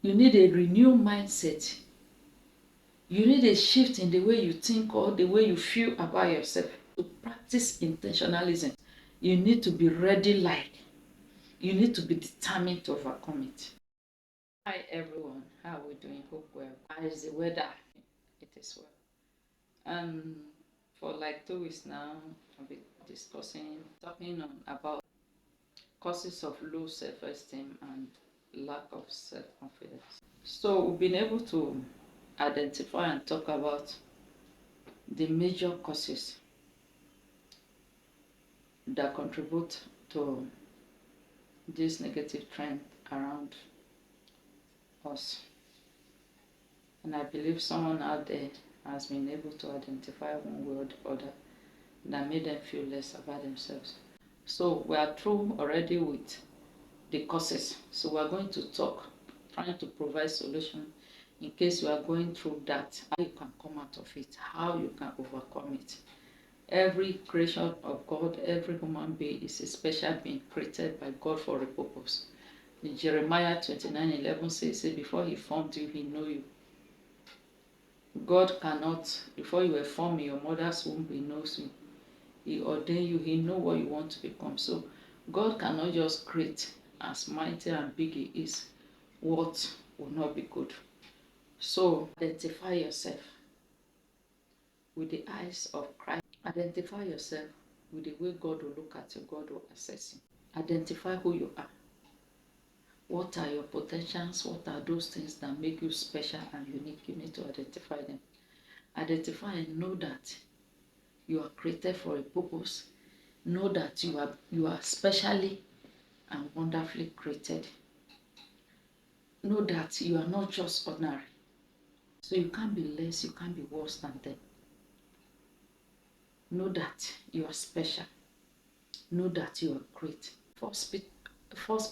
You need a renewed mindset. You need a shift in the way you think or the way you feel about yourself. To practice intentionalism, you need to be ready, you need to be determined to overcome it. Hi everyone, how are we doing? Hope well. How is the weather? It is well. For like 2 weeks now, I've been talking on about causes of low self-esteem and lack of self-confidence. So we've been able to identify and talk about the major causes that contribute to this negative trend around us. And I believe someone out there has been able to identify one way or the other that made them feel less about themselves. So we are through already with the causes. So we are going to talk, trying to provide solution in case you are going through that, how you can come out of it, how you can overcome it. Every creation of God, every human being is a special being created by God for a purpose. In Jeremiah 29:11 says, before he formed you, he knew you. God cannot, before you were formed in your mother's womb, he knows you. He ordained you, he knows what you want to become. So God cannot just create as mighty and big he is, what will not be good. So identify yourself with the eyes of Christ. Identify yourself with the way God will look at you, God will assess you. Identify who you are. What are your potentials? What are those things that make you special and unique? You need to identify them. Identify and know that you are created for a purpose. Know that you are specially and wonderfully created. Know that you are not just ordinary. So you can't be less, you can't be worse than them. Know that you are special. Know that you are great. First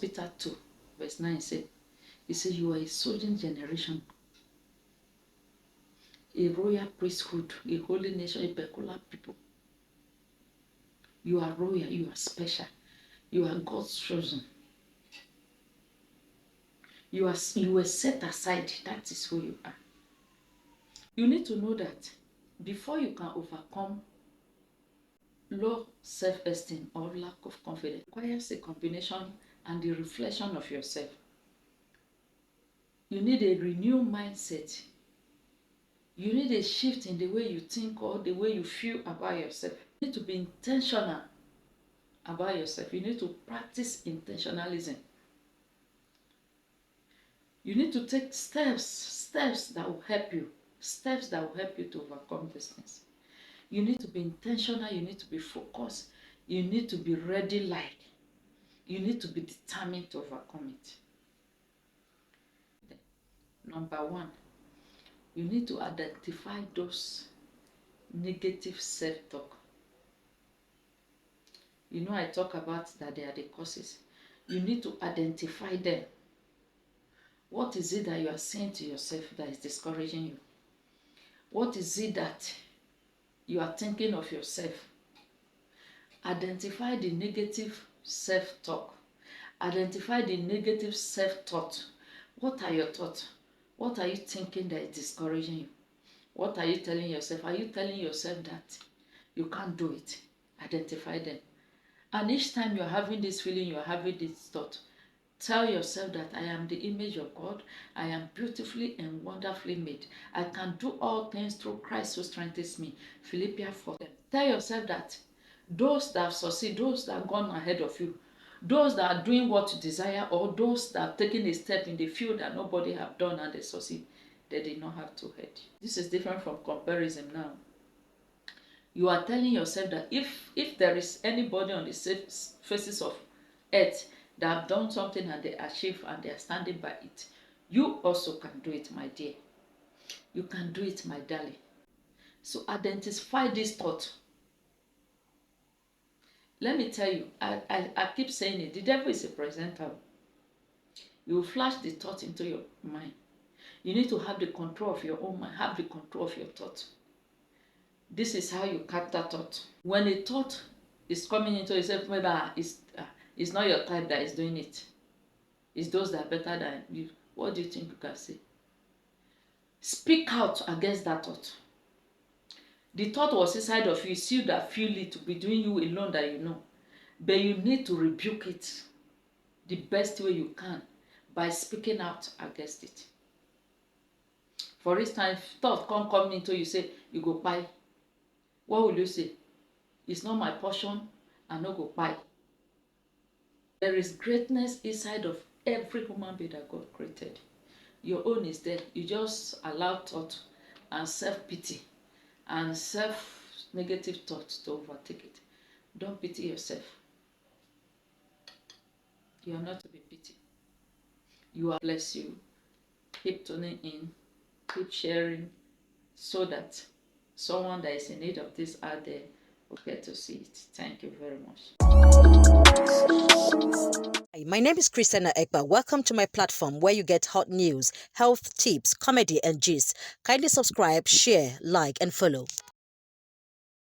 Peter 2, verse 9 said, he said, you are a chosen generation, a royal priesthood, a holy nation, a peculiar people. You are royal, you are special. You are God's chosen. You were set aside. That is who you are. You need to know that before you can overcome low self-esteem or lack of confidence, it requires a combination and the reflection of yourself. You need a renewed mindset. You need a shift in the way you think or the way you feel about yourself. You need to be intentional about yourself. You need to practice intentionalism. You need to take steps that will help you, to overcome these things. You need to be intentional, you need to be focused, you need to be ready, you need to be determined to overcome it. Number one, you need to identify those negative self-talk. You know, I talk about that they are the causes. You need to identify them. What is it that you are saying to yourself that is discouraging you? What is it that you are thinking of yourself? Identify the negative self-talk. Identify the negative self-thought. What are your thoughts? What are you thinking that is discouraging you? What are you telling yourself? Are you telling yourself that you can't do it? Identify them. And each time you're having this feeling, you're having this thought, tell yourself that I am the image of God. I am beautifully and wonderfully made. I can do all things through Christ who strengthens me. Philippians 4. Tell yourself that those that have succeeded, those that have gone ahead of you, those that are doing what you desire, or those that have taken a step in the field that nobody have done and they succeed, they did not have to hurt. This is different from comparison now. You are telling yourself that if there is anybody on the faces of earth that have done something and they achieve and they are standing by it, you also can do it, my dear. You can do it, my darling. So identify this thought. Let me tell you, I keep saying it, the devil is a presenter. You will flash the thought into your mind. You need to have the control of your own mind, have the control of your thought. This is how you counter thought. When a thought is coming into yourself, maybe it's not your type that is doing it. It's those that are better than you. What do you think you can say? Speak out against that thought. The thought was inside of you. It's you that feel it between you alone that you know. But you need to rebuke it the best way you can by speaking out against it. For instance, if thought come into you, say you go buy. What will you say? It's not my portion, I no go buy. There is greatness inside of every human being that God created. Your own is there. You just allow thought and self-pity and self-negative thoughts to overtake it. Don't pity yourself. You are not to be pitied. You are bless you. Keep tuning in, keep sharing, so that someone that is in need of this out there will get to see it. Thank you very much. Hi, my name is Christina Ekba. Welcome to my platform where you get hot news, health tips, comedy, and gist. Kindly subscribe, share, like, and follow.